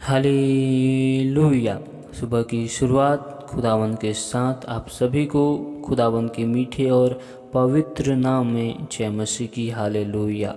Hallelujah. सुबह की शुरुआत खुदावन के साथ आप सभी को खुदावन के मीठे और पवित्र नाम में जय मसीह की। Hallelujah.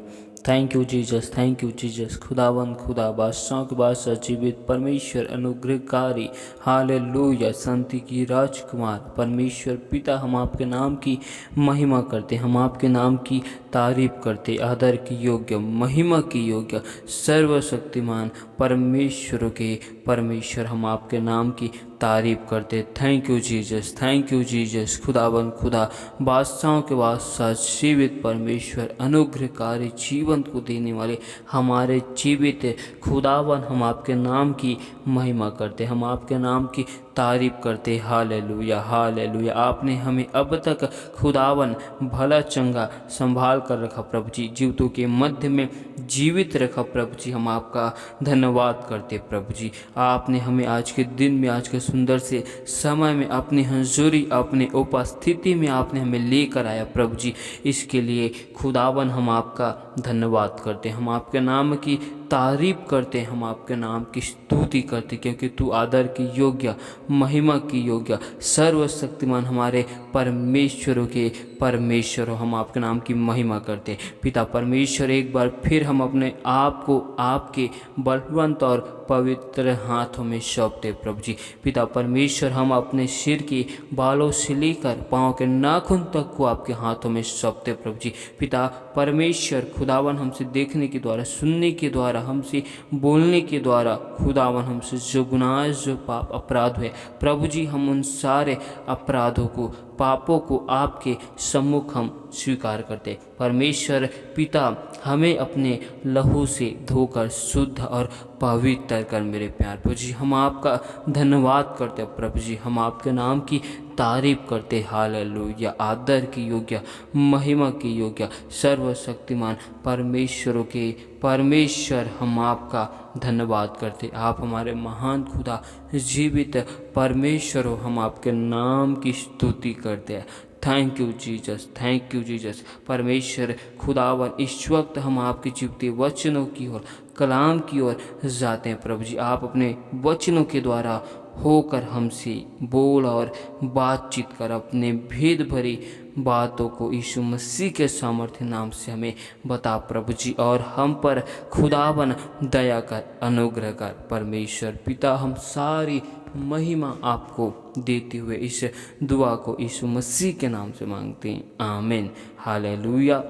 Thank you Jesus, thank you Jesus. खुदावन, खुदा बादशाह के बादशाह, जीवित परमेश्वर, अनुग्रहकारी, हालेलुया, शांति की राजकुमार परमेश्वर पिता, हम आपके नाम की महिमा करते, हम आपके नाम की तारीफ करते। आदर की योग्य, महिमा की योग्य, सर्वशक्तिमान परमेश्वर के परमेश्वर, हम आपके नाम की तारीफ करते। Thank you Jesus, thank you Jesus. खुदावन, खुदा बादशाहों के बादशाह, जीवित परमेश्वर, अनुग्रहकारी, जीवन को देने वाले हमारे जीवित खुदावन, हम आपके नाम की महिमा करते, हम आपके नाम की तारीफ करते। Hallelujah, hallelujah. आपने हमें अब तक खुदावन भला चंगा संभाल कर रखा प्रभु जी, जीवितों के मध्य में जीवित रखा प्रभु जी, हम आपका धन्यवाद करते प्रभु जी। आपने हमें आज के दिन में, आज के सुंदर से समय में अपनी हजूरी, अपने उपस्थिति में आपने हमें लेकर आया प्रभु जी। इसके लिए खुदावन हम आपका धन्यवाद करते, हम आपके नाम की तारीफ करते, हम आपके नाम की स्तुति करते, क्योंकि तू आदर की योग्य, महिमा की योग्य, सर्वशक्तिमान हमारे परमेश्वरों के परमेश्वर हो। हम आपके नाम की महिमा करते पिता परमेश्वर। एक बार फिर हम अपने आप को आपके बलवंत और पवित्र हाथों में सौंपते प्रभु जी। पिता परमेश्वर, हम अपने सिर के बालों से लेकर पाँव के नाखून तक को आपके हाथों में सौंपते प्रभु जी। पिता परमेश्वर, खुदावन हमसे देखने के द्वारा, सुनने के द्वारा, हमसे बोलने के द्वारा, खुदावन हमसे जो गुनाह, जो पाप अपराध हुए प्रभु जी, हम उन सारे अपराधों को, पापों को आपके सम्मुख हम स्वीकार करते। परमेश्वर पिता, हमें अपने लहू से धोकर शुद्ध और पवित्र कर मेरे प्यार प्रभु जी। हम आपका धन्यवाद करते प्रभु जी, हम आपके नाम की तारीफ करते। हालेलुया। आदर की योग्य, महिमा की योग्य, सर्वशक्तिमान परमेश्वरों के परमेश्वर, हम आपका धन्यवाद करते। आप हमारे महान खुदा, जीवित परमेश्वर हो, हम आपके नाम की स्तुति करते हैं। Thank you Jesus, thank you Jesus. परमेश्वर खुदावन, इस वक्त हम आपके जीवते वचनों की ओर, कलाम की ओर जाते हैं प्रभु जी। आप अपने वचनों के द्वारा होकर हमसे बोल और बातचीत कर, अपने भेद भरी बातों को यीशु मसीह के सामर्थ्य नाम से हमें बता प्रभु जी। और हम पर खुदावन दया कर, अनुग्रह कर परमेश्वर पिता। हम सारी महिमा आपको देते हुए इस दुआ को यीशु मसीह के नाम से मांगते हैं, आमीन। हालेलुया।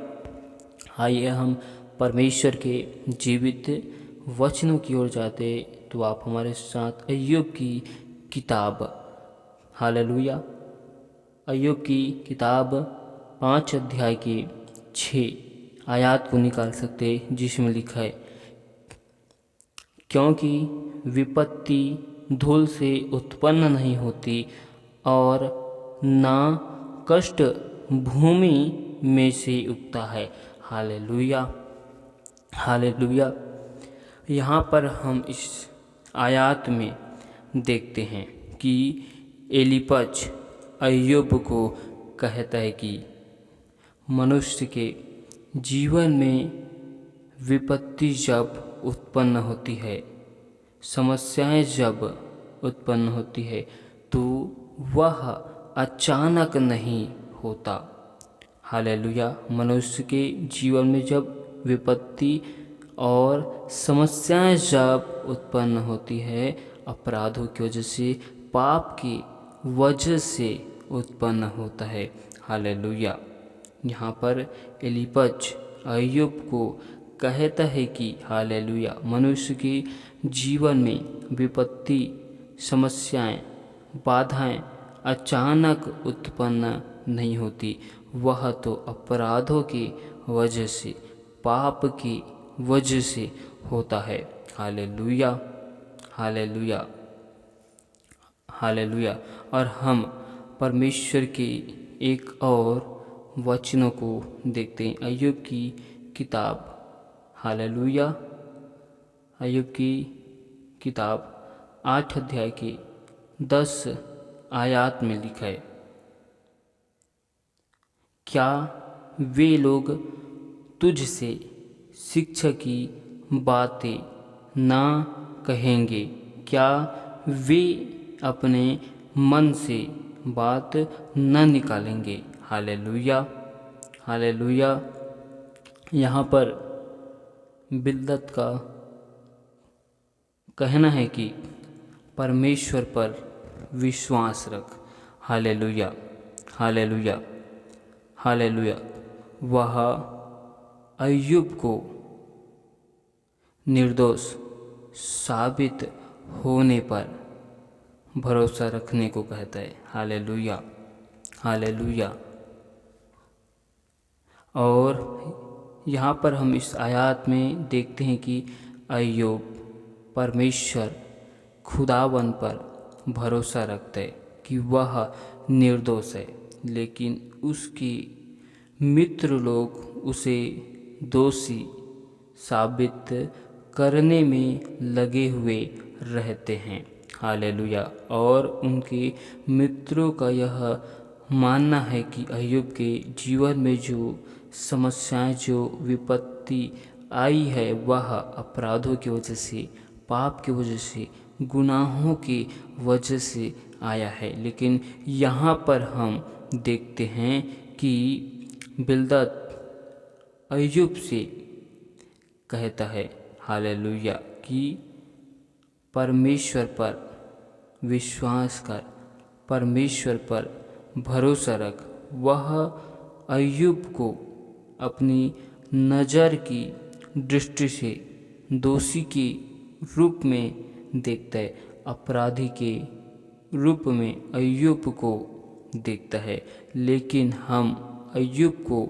आइए हम परमेश्वर के जीवित वचनों की ओर जाते, तो आप हमारे साथ अय्यूब की किताब, हालेलुया, अय्यूब की किताब 5 अध्याय की 6 आयत को निकाल सकते, जिसमें लिखा है, क्योंकि विपत्ति धूल से उत्पन्न नहीं होती और ना कष्ट भूमि में से उगता है। Hallelujah, hallelujah. यहाँ पर हम इस आयत में देखते हैं कि एलीपज अय्यूब को कहता है कि मनुष्य के जीवन में विपत्ति जब उत्पन्न होती है, समस्याएं जब उत्पन्न होती है, तो वह अचानक नहीं होता। हालेलुया। मनुष्य के जीवन में जब विपत्ति और समस्याएं जब उत्पन्न होती है, अपराधों की वजह से, पाप की वजह से उत्पन्न होता है। हालेलुया। यहाँ पर एलीपज अय्यूब को कहता है कि हालेलुया, मनुष्य के जीवन में विपत्ति, समस्याएं, बाधाएं अचानक उत्पन्न नहीं होती, वह तो अपराधों की वजह से, पाप की वजह से होता है। Hallelujah, hallelujah, hallelujah. और हम परमेश्वर के एक और वचनों को देखते हैं, अय्यूब की किताब, हालेलुया, अय्यूब की किताब 8 अध्याय की 10 आयत में लिखा है, क्या वे लोग तुझसे शिक्षा की बातें ना कहेंगे? क्या वे अपने मन से बात न निकालेंगे? Hallelujah, hallelujah. यहाँ पर बिलदद का कहना है कि परमेश्वर पर विश्वास रख। Hallelujah, hallelujah, hallelujah. वह अय्यूब को निर्दोष साबित होने पर भरोसा रखने को कहता है। Hallelujah, hallelujah. और यहाँ पर हम इस आयत में देखते हैं कि अय्यूब परमेश्वर खुदावन पर भरोसा रखता है कि वह निर्दोष है, लेकिन उसके मित्र लोग उसे दोषी साबित करने में लगे हुए रहते हैं। हालेलुया। और उनके मित्रों का यह मानना है कि अय्यूब के जीवन में जो समस्याएं, जो विपत्ति आई है, वह अपराधों की वजह से, पाप की वजह से, गुनाहों की वजह से आया है। लेकिन यहाँ पर हम देखते हैं कि बिलदद अय्यूब से कहता है, हालेलुया, कि परमेश्वर पर विश्वास कर, परमेश्वर पर भरोसा रख। वह अय्यूब को अपनी नज़र की दृष्टि से दोषी के रूप में देखता है, अपराधी के रूप में अय्यूब को देखता है। लेकिन हम अय्यूब को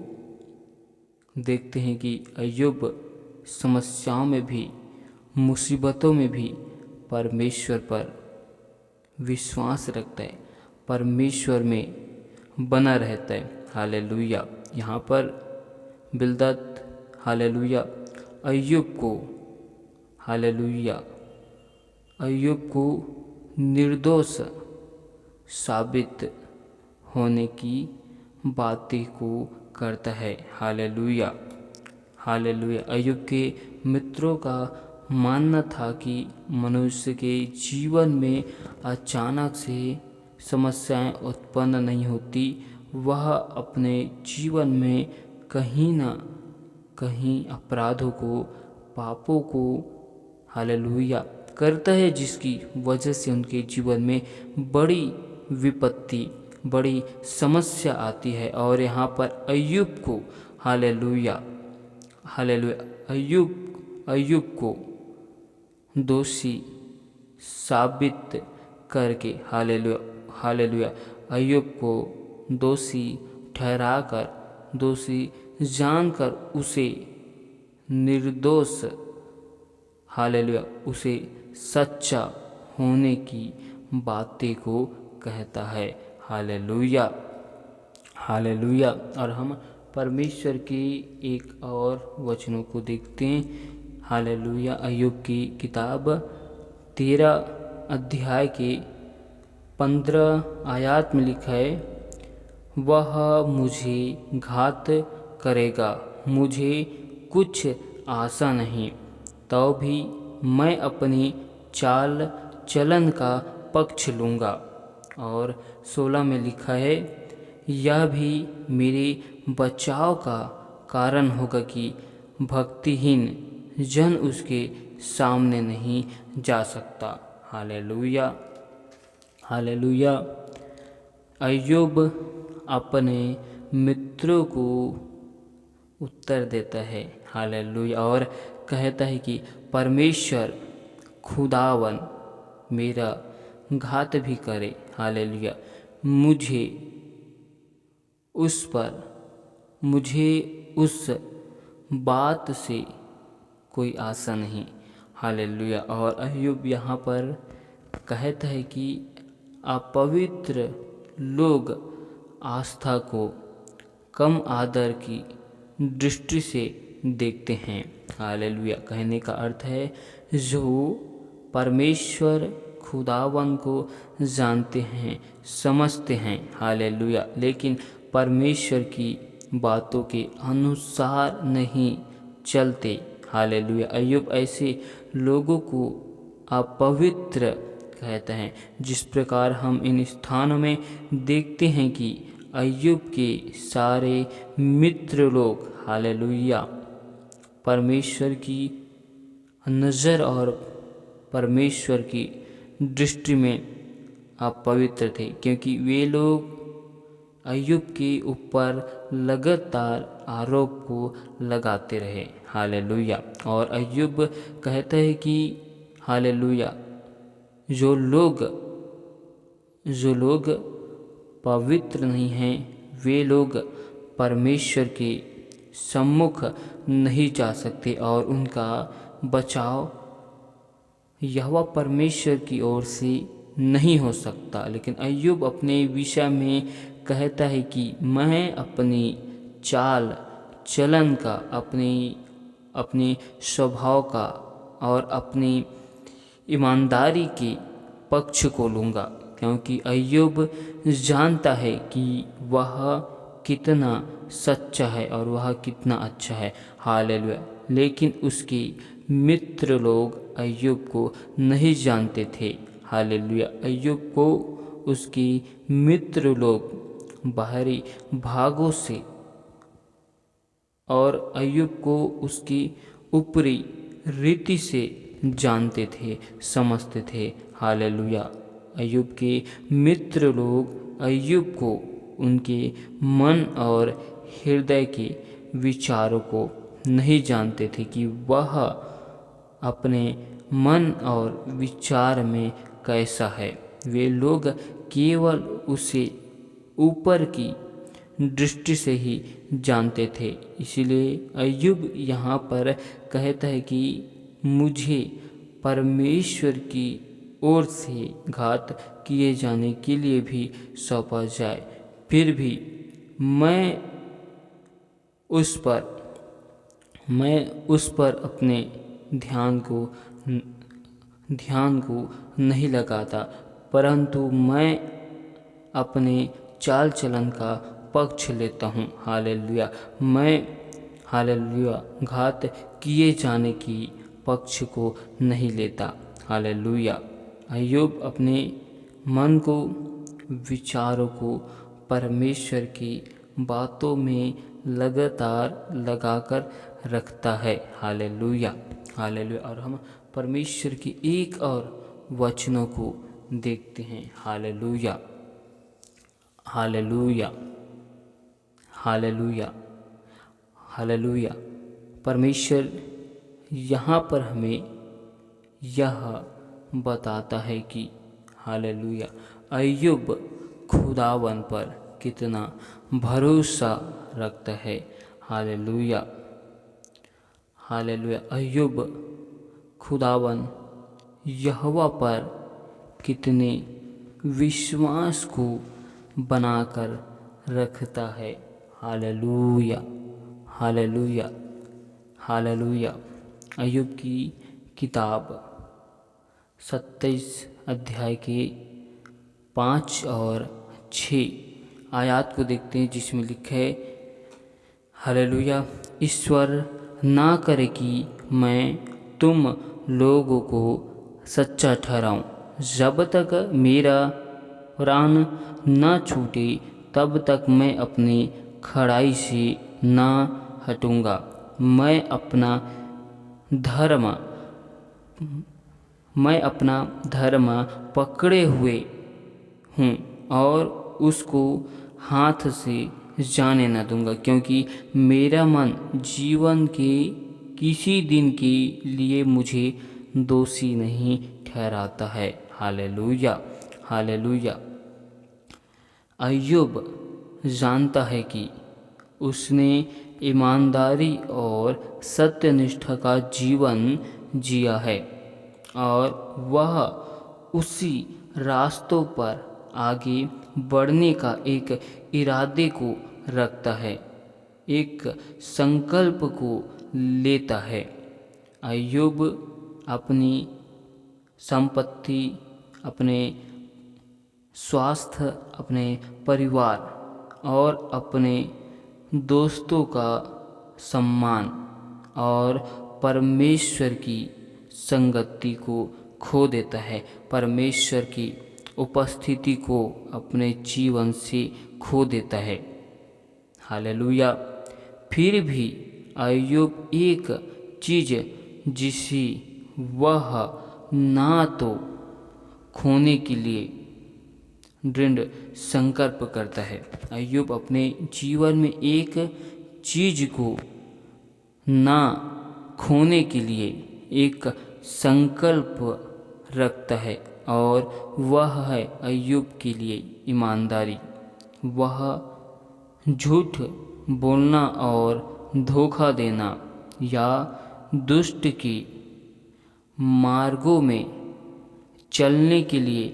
देखते हैं कि अय्यूब समस्याओं में भी, मुसीबतों में भी परमेश्वर पर विश्वास रखता है, परमेश्वर में बना रहता है। हालेलुया। यहाँ पर बिलदद, हालेलुया, अय्यूब को, हालेलुया, अय्यूब को निर्दोष साबित होने की बातें को करता है। Hallelujah, hallelujah. अय्यूब के मित्रों का मानना था कि मनुष्य के जीवन में अचानक से समस्याएं उत्पन्न नहीं होती। वह अपने जीवन में कहीं ना कहीं अपराधों को, पापों को, हालेलुया, करता है, जिसकी वजह से उनके जीवन में बड़ी विपत्ति, बड़ी समस्या आती है। और यहाँ पर अय्यूब को, हालेलुया, हालेलुया, अय्यूब को दोषी साबित करके, हालेलुया, हालेलुया, अय्यूब को दोषी ठहराकर, दोषी जानकर उसे निर्दोष, हालेलुया, उसे सच्चा होने की बातें को कहता है। Hallelujah, hallelujah. और हम परमेश्वर के एक और वचनों को देखते हैं। हालेलुया। अय्यूब की किताब 13 अध्याय के 15 आयत में लिखा है, वह मुझे घात करेगा, मुझे कुछ आशा नहीं, तो भी मैं अपनी चाल चलन का पक्ष लूँगा। और 16 में लिखा है, यह भी मेरे बचाव का कारण होगा कि भक्तिहीन जन उसके सामने नहीं जा सकता। Hallelujah, hallelujah. अय्यूब अपने मित्रों को उत्तर देता है। हालेलुया। और कहता है कि परमेश्वर खुदावन मेरा घात भी करे, हालेलुया, मुझे उस बात से कोई आशा नहीं। हालेलुया। और अय्यूब यहाँ पर कहता है कि अपवित्र लोग आस्था को कम आदर की दृष्टि से देखते हैं। हालेलुया। कहने का अर्थ है, जो परमेश्वर खुदावन को जानते हैं, समझते हैं, हालेलुया, लेकिन परमेश्वर की बातों के अनुसार नहीं चलते। हालेलुया। अय्यूब ऐसे लोगों को अपवित्र कहते हैं। जिस प्रकार हम इन स्थानों में देखते हैं कि अय्यूब के सारे मित्र लोग हालेलुया परमेश्वर की नज़र और परमेश्वर की दृष्टि में अपवित्र थे, क्योंकि वे लोग अय्यूब के ऊपर लगातार आरोप को लगाते रहे हालेलुया। और अय्यूब कहता है कि हालेलुया जो लोग पवित्र नहीं हैं वे लोग परमेश्वर के सम्मुख नहीं जा सकते और उनका बचाव यहोवा परमेश्वर की ओर से नहीं हो सकता। लेकिन अय्यूब अपने विषय में कहता है कि मैं अपनी चाल चलन का, अपने स्वभाव का और अपनी ईमानदारी के पक्ष को लूँगा, क्योंकि अय्यूब जानता है कि वह कितना सच्चा है और वह कितना अच्छा है हालेलुया। लेकिन उसके मित्र लोग अय्यूब को नहीं जानते थे हालेलुया। अय्यूब को उसके मित्र लोग बाहरी भागों से और अय्यूब को उसकी ऊपरी रीति से जानते थे, समझते थे हालेलुया। अय्यूब के मित्र लोग अय्यूब को उनके मन और हृदय के विचारों को नहीं जानते थे कि वह अपने मन और विचार में कैसा है। वे लोग केवल उसे ऊपर की दृष्टि से ही जानते थे। इसलिए अय्यूब यहाँ पर कहता है कि मुझे परमेश्वर की ओर से घात किए जाने के लिए भी सौंपा जाए, फिर भी मैं उस पर अपने ध्यान को नहीं लगाता, परंतु मैं अपने चाल चलन का पक्ष लेता हूँ हालेलुया। मैं हालेलुया घात किए जाने की पक्ष को नहीं लेता हालेलुया। अय्यूब अपने मन को, विचारों को परमेश्वर की बातों में लगातार लगाकर रखता है हालेलुया हालेलुया। और हम परमेश्वर की एक और वचनों को देखते हैं हालेलुया हालेलुया हालेलुया हालेलुया। परमेश्वर यहाँ पर हमें यह बताता है कि हालेलुया अय्यूब खुदावन पर कितना भरोसा रखता है हालेलुया हालेलुया। अय्यूब खुदावन यहोवा पर कितने विश्वास को बनाकर रखता है हालेलुया हालेलुया हालेलुया। अय्यूब की किताब 27 अध्याय के 5 और 6 आयत को देखते हैं, जिसमें लिखा है हालेलुया। ईश्वर ना करे कि मैं तुम लोगों को सच्चा ठहराऊं, जब तक मेरा प्राण न छूटे तब तक मैं अपनी खड़ाई से ना हटूंगा। मैं अपना धर्म पकड़े हुए हूँ और उसको हाथ से जाने न दूंगा, क्योंकि मेरा मन जीवन के किसी दिन के लिए मुझे दोषी नहीं ठहराता है हालेलुया हालेलुया। अय्यूब जानता है कि उसने ईमानदारी और सत्यनिष्ठा का जीवन जिया है और वह उसी रास्तों पर आगे बढ़ने का एक इरादे को रखता है, एक संकल्प को लेता है। अय्यूब अपनी संपत्ति, अपने स्वास्थ्य, अपने परिवार और अपने दोस्तों का सम्मान और परमेश्वर की संगति को खो देता है, परमेश्वर की उपस्थिति को अपने जीवन से खो देता है। हालेलुया। फिर भी अय्यूब एक चीज़ जिसे वह ना तो खोने के लिए दृढ़ संकल्प करता है। अय्यूब अपने जीवन में एक चीज को ना खोने के लिए एक संकल्प रखता है और वह है अय्यूब के लिए ईमानदारी। वह झूठ बोलना और धोखा देना या दुष्ट के मार्गों में चलने के लिए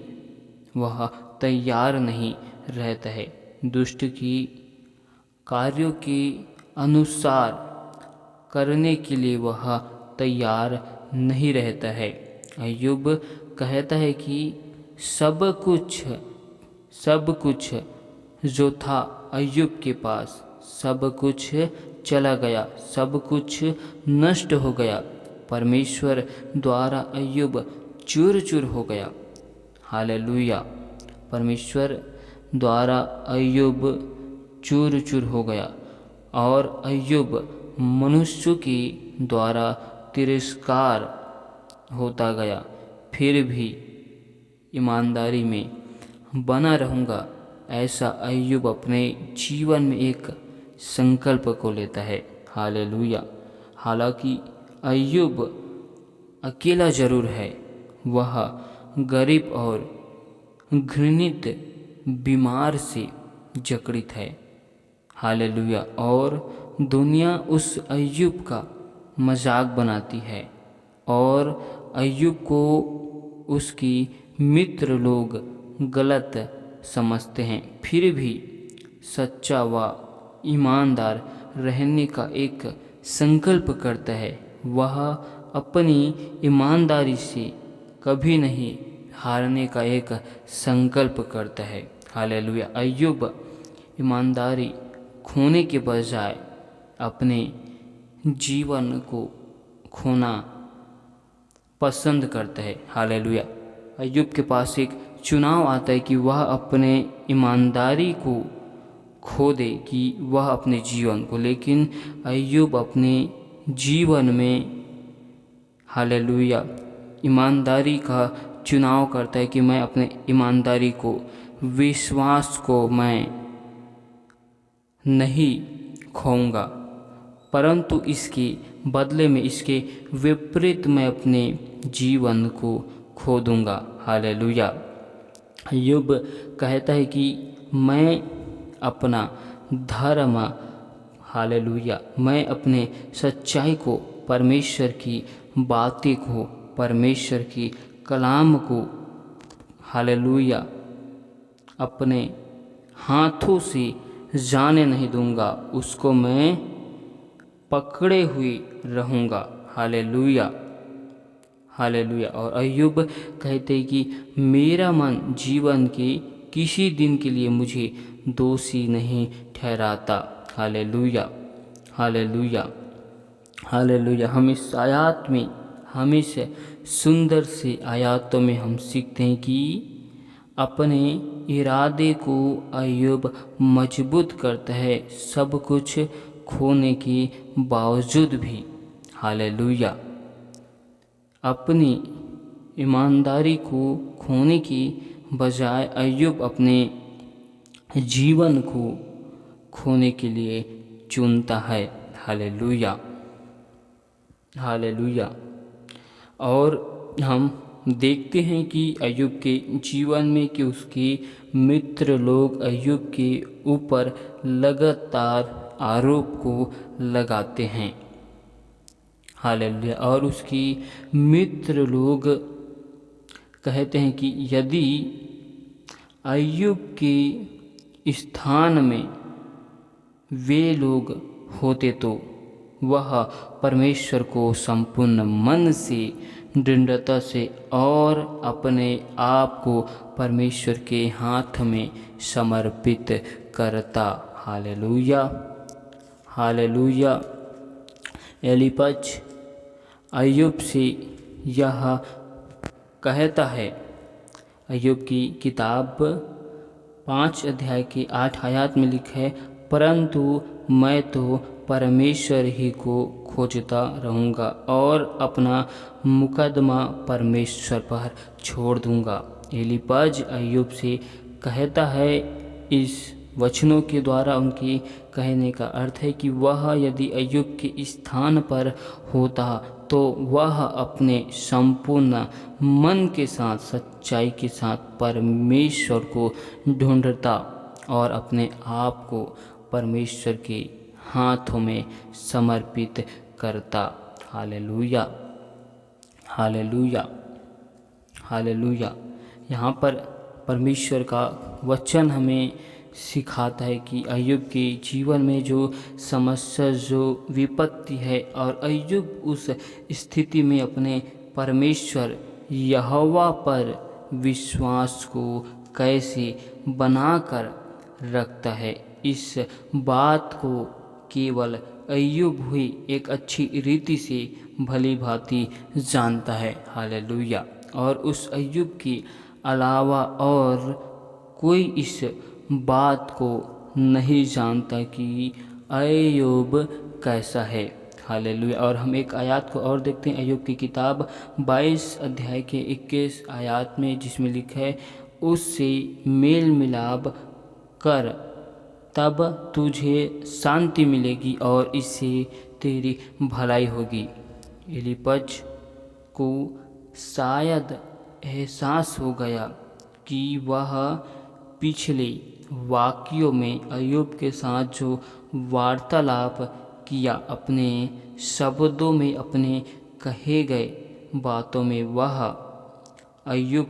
वह तैयार नहीं रहता है। दुष्ट की कार्यों के अनुसार करने के लिए वह तैयार नहीं रहता है। अय्यूब कहता है कि सब कुछ जो था अय्यूब के पास, सब कुछ चला गया, सब कुछ नष्ट हो गया। परमेश्वर द्वारा अय्यूब चूर चूर हो गया। हालेलुया। परमेश्वर द्वारा अय्यूब चूर चूर हो गया और अय्यूब मनुष्य के द्वारा तिरस्कार होता गया। फिर भी ईमानदारी में बना रहूँगा, ऐसा अय्यूब अपने जीवन में एक संकल्प को लेता है। हालेलुया। हालांकि अय्यूब अकेला जरूर है, वह गरीब और घृणित बीमार से जकड़ित है। हालेलुया। और दुनिया उस अय्यूब का मजाक बनाती है और अय्यूब को उसकी मित्र लोग गलत समझते हैं। फिर भी सच्चा व ईमानदार रहने का एक संकल्प करता है। वह अपनी ईमानदारी से कभी नहीं हारने का एक संकल्प करता है। हालेलुया। अय्यूब ईमानदारी खोने के बजाय अपने जीवन को खोना पसंद करता है। हालेलुया। अय्यूब के पास एक चुनाव आता है कि वह अपने ईमानदारी को खो दे कि वह अपने जीवन को, लेकिन अय्यूब अपने जीवन में हालेलुया ईमानदारी का चुनाव करता है कि मैं अपने ईमानदारी को, विश्वास को मैं नहीं खोऊंगा, परंतु इसके बदले में, इसके विपरीत मैं अपने जीवन को खो दूंगा। हालेलुया। अय्यूब कहता है कि मैं अपना धर्म, हालेलुया, मैं अपने सच्चाई को, परमेश्वर की बातें को, परमेश्वर की कलाम को, हालेलुया, अपने हाथों से जाने नहीं दूंगा, उसको मैं पकड़े हुए रहूँगा। हालेलुया। हालेलुया। और अय्यूब कहते हैं कि मेरा मन जीवन के किसी दिन के लिए मुझे दोषी नहीं ठहराता। हालेलुया। हालेलुया। हालेलुया। हम इस आयत में, हम इस सुंदर से आयतों में हम सीखते हैं कि अपने इरादे को अय्यूब मजबूत करता है, सब कुछ खोने के बावजूद भी। हालेलुया। अपनी ईमानदारी को खोने के बजाय अय्यूब अपने जीवन को खोने के लिए चुनता है। हालेलुया। हालेलुया। और हम देखते हैं कि अय्यूब के जीवन में कि उसके मित्र लोग अय्यूब के ऊपर लगातार आरोप को लगाते हैं। हालेलुया। और उसकी मित्र लोग कहते हैं कि यदि अय्यूब के स्थान में वे लोग होते तो वह परमेश्वर को संपूर्ण मन से, दृढ़ता से और अपने आप को परमेश्वर के हाथ में समर्पित करता। हालेलुया। हालेलुया। एलीपज अय्यूब से यह कहता है। अय्यूब की किताब 5 अध्याय की 8 आयत में लिखा है, परंतु मैं तो परमेश्वर ही को खोजता रहूँगा और अपना मुकदमा परमेश्वर पर छोड़ दूँगा। एलीपज अय्यूब से कहता है, इस वचनों के द्वारा उनकी कहने का अर्थ है कि वह यदि अय्यूब के स्थान पर होता तो वह अपने संपूर्ण मन के साथ, सच्चाई के साथ परमेश्वर को ढूंढता और अपने आप को परमेश्वर के हाथों में समर्पित करता। Hallelujah, hallelujah, hallelujah. यहाँ पर परमेश्वर का वचन हमें सिखाता है कि अय्यूब के जीवन में जो समस्या, जो विपत्ति है, और अय्यूब उस स्थिति में अपने परमेश्वर यहोवा पर विश्वास को कैसे बनाकर रखता है, इस बात को केवल अय्यूब हुई एक अच्छी रीति से भली भांति जानता है। हालेलुया। और उस अय्यूब के अलावा और कोई इस बात को नहीं जानता कि अय्यूब कैसा है। हालेलुया। और हम एक आयत को और देखते हैं, अय्यूब की किताब 22 अध्याय के 21 आयत में, जिसमें लिखा है, उससे मेल मिलाप कर तब तुझे शांति मिलेगी और इससे तेरी भलाई होगी। एलीपज को शायद एहसास हो गया कि वह पिछले वाक्यों में अय्यूब के साथ जो वार्तालाप किया, अपने शब्दों में, अपने कहे गए बातों में, वह अय्यूब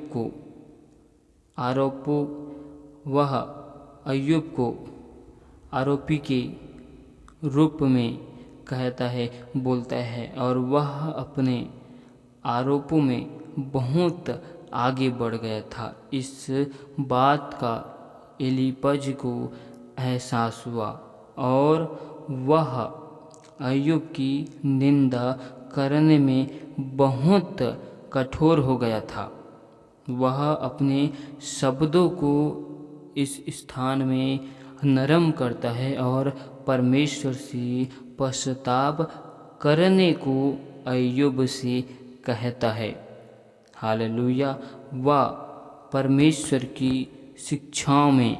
को आरोपी के रूप में कहता है, बोलता है, और वह अपने आरोपों में बहुत आगे बढ़ गया था। इस बात का एलीपज को एहसास हुआ और वह अय्यूब की निंदा करने में बहुत कठोर हो गया था। वह अपने शब्दों को इस स्थान में नरम करता है और परमेश्वर से पश्चाताप करने को अय्यूब से कहता है। हालेलुया। वह परमेश्वर की शिक्षाओं में,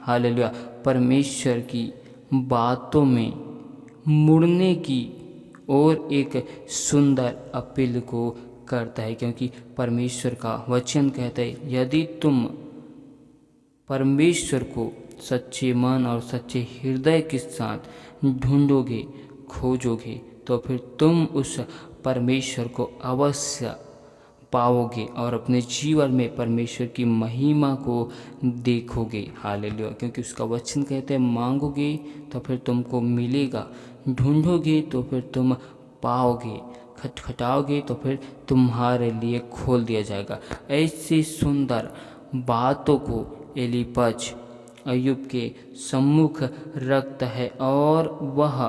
हालेलुया, परमेश्वर की बातों में मुड़ने की और एक सुंदर अपील को करता है, क्योंकि परमेश्वर का वचन कहता है, यदि तुम परमेश्वर को सच्चे मन और सच्चे हृदय के साथ ढूंढोगे, खोजोगे, तो फिर तुम उस परमेश्वर को अवश्य पाओगे और अपने जीवन में परमेश्वर की महिमा को देखोगे। हालेलुया। क्योंकि उसका वचन कहते हैं, मांगोगे तो फिर तुमको मिलेगा, ढूंढोगे तो फिर तुम पाओगे, खटखटाओगे तो फिर तुम्हारे लिए खोल दिया जाएगा। ऐसी सुंदर बातों को एलीपज अय्यूब के सम्मुख रखता है और वह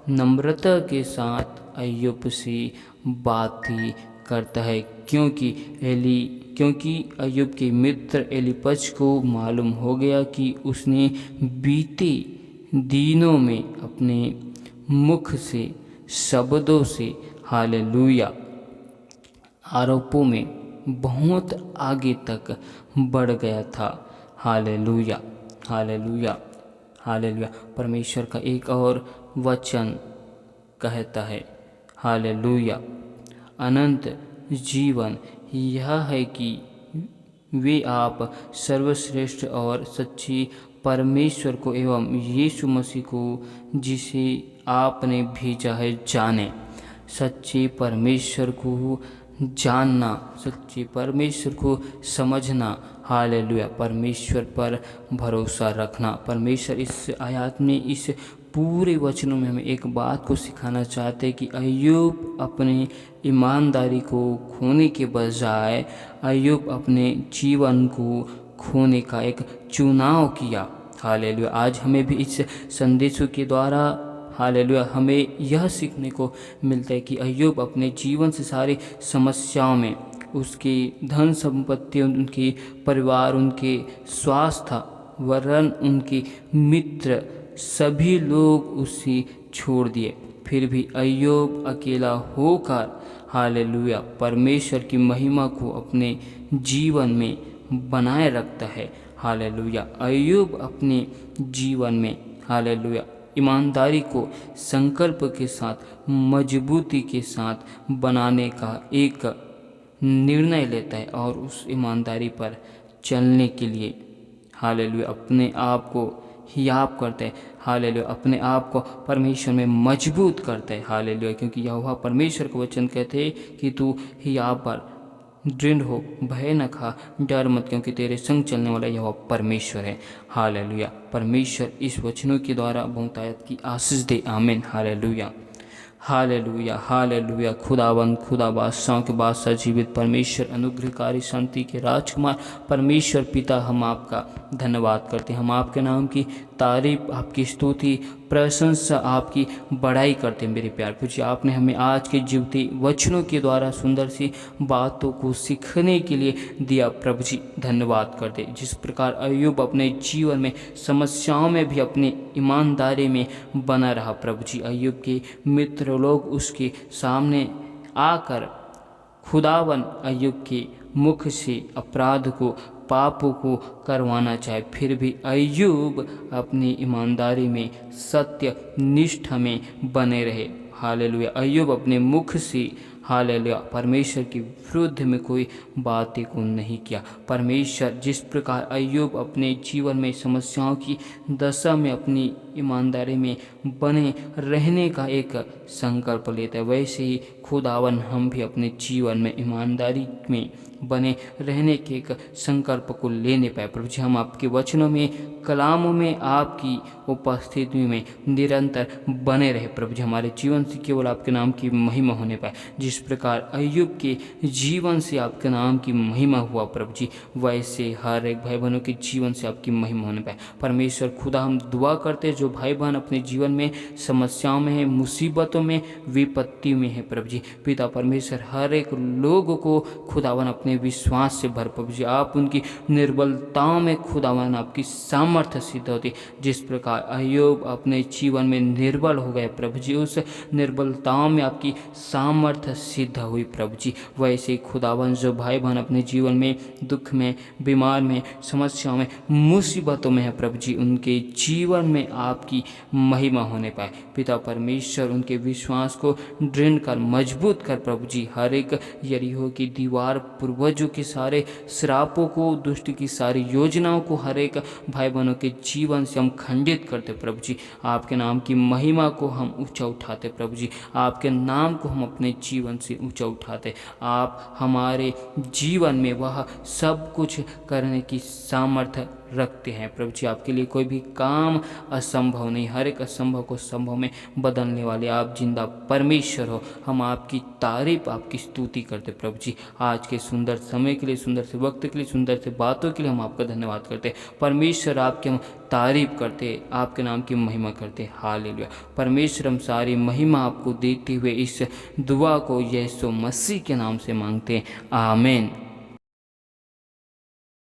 नम्रता के साथ अय्यूब से बातें करता है, क्योंकि अय्यूब के मित्र एलीपज को मालूम हो गया कि उसने बीते दिनों में अपने मुख से, शब्दों से, हालेलुया, आरोपों में बहुत आगे तक बढ़ गया था। Hallelujah, hallelujah, hallelujah. परमेश्वर का एक और वचन कहता है, हालेलुया, अनंत जीवन यह है कि वे आप सर्वश्रेष्ठ और सच्ची परमेश्वर को एवं यीशु मसीह को जिसे आपने भेजा है जाने। सच्चे परमेश्वर को जानना, सच्चे परमेश्वर को समझना, हालेलुया, परमेश्वर पर भरोसा रखना। परमेश्वर इस आयत में, इस पूरे वचनों में हमें एक बात को सिखाना चाहते हैं कि अय्यूब अपने ईमानदारी को खोने के बजाय अय्यूब अपने जीवन को खोने का एक चुनाव किया। हालेलुया। आज हमें भी इस संदेशों के द्वारा हालेलुया हमें यह सीखने को मिलता है कि अय्यूब अपने जीवन से सारी समस्याओं में उसकी धन संपत्ति, उनके परिवार, उनके स्वास्थ्य, वरन उनके मित्र सभी लोग उसे छोड़ दिए, फिर भी अय्यूब अकेला होकर हालेलुया परमेश्वर की महिमा को अपने जीवन में बनाए रखता है। हालेलुया अय्यूब अपने जीवन में हालेलुया ईमानदारी को संकल्प के साथ, मजबूती के साथ बनाने का एक निर्णय लेता है और उस ईमानदारी पर चलने के लिए हालेलुया अपने आप को हियाब करते हैं। हालेलुया अपने आप को परमेश्वर में मजबूत करते हैं। हालेलुया क्योंकि यहोवा परमेश्वर का वचन कहते हैं कि तू हियाब पर दृढ़ हो, भय न खा, डर मत, क्योंकि तेरे संग चलने वाला यहोवा परमेश्वर है। हालेलुया परमेश्वर इस वचनों के द्वारा बहुतायत की आशीष दे। आमीन। हालेलुया हालेलुया हालेलुया खुदावंद, खुदा बादशाहों के बादशाह, जीवित परमेश्वर, अनुग्रहकारी, शांति के राजकुमार परमेश्वर पिता, हम आपका धन्यवाद करते हैं। हम आपके नाम की तारीफ, आपकी स्तुति, प्रशंसा, आपकी बड़ाई करते हैं। मेरे प्यार पूछिए, आपने हमें आज के जीवती वचनों के द्वारा सुंदर सी बातों को सीखने के लिए दिया। प्रभु जी धन्यवाद करते। जिस प्रकार अय्यूब अपने जीवन में समस्याओं में भी अपनी ईमानदारी में बना रहा, प्रभु जी अय्यूब के मित्र लोग उसके सामने आकर खुदावन अय्यूब के मुख से अपराध को, पापों को करवाना चाहे, फिर भी अय्यूब अपनी ईमानदारी में, सत्य निष्ठा में बने रहे। हालेलुया अय्यूब अपने मुख से हालेलुया परमेश्वर के विरुद्ध में कोई बातें को नहीं किया। परमेश्वर जिस प्रकार अय्यूब अपने जीवन में समस्याओं की दशा में अपनी ईमानदारी में बने रहने का एक संकल्प लेता है, वैसे ही खुदावन हम भी अपने जीवन में ईमानदारी में बने रहने के एक संकल्प को लेने पाए। प्रभु जी हम आपके वचनों में, कलामों में, आपकी उपस्थिति में निरंतर बने रहे। प्रभु जी हमारे जीवन से केवल आपके नाम की महिमा होने पाए। जिस प्रकार अय्यूब के जीवन से आपके नाम की महिमा हुआ प्रभु जी, वैसे हर एक भाई बहनों के जीवन से आपकी महिमा होने पाए। परमेश्वर खुदा हम दुआ करते जो भाई बहन अपने जीवन में समस्याओं में है, मुसीबतों में, विपत्ति में है, प्रभु जी पिता परमेश्वर हर एक लोग को खुदावन अपने विश्वास से भर। प्रभु जी आप उनकी निर्बलताओं में खुदावन आपकी सामर्थ्य सिद्ध होती। जिस प्रकार अय्यूब अपने जीवन में निर्बल हो गए प्रभु जी, उस निर्बलताओं में आपकी सामर्थ्य सिद्ध हुई प्रभु जी, वैसे खुदावन जो भाई बहन अपने जीवन में दुख में, बीमार में, समस्याओं में, मुसीबतों में है प्रभु जी, उनके जीवन में आपकी महिमा होने पाए। पिता परमेश्वर उनके विश्वास को दृढ़ कर, मजबूत कर प्रभु जी। हर एक यरीहो की दीवार, पूर्वजों के सारे श्रापों को, दुष्ट की सारी योजनाओं को हर एक भाई बहनों के जीवन से हम खंडित करते प्रभु जी। आपके नाम की महिमा को हम ऊंचा उठाते प्रभु जी, आपके नाम को हम अपने जीवन से ऊंचा उठाते। आप हमारे जीवन में वह सब कुछ करने की सामर्थ्य रखते हैं प्रभु जी। आपके लिए कोई भी काम असंभव नहीं, हर एक असंभव को संभव में बदलने वाले आप जिंदा परमेश्वर हो। हम आपकी तारीफ, आपकी स्तुति करते प्रभु जी। आज के सुंदर समय के लिए, सुंदर से वक्त के लिए, सुंदर से बातों के लिए हम आपका धन्यवाद करते परमेश्वर। आपके हम तारीफ करते, आपके नाम की महिमा करते। हालेलुया परमेश्वर हम सारी महिमा आपको देते हुए इस दुआ को यीशु मसीह के नाम से मांगते। आमीन।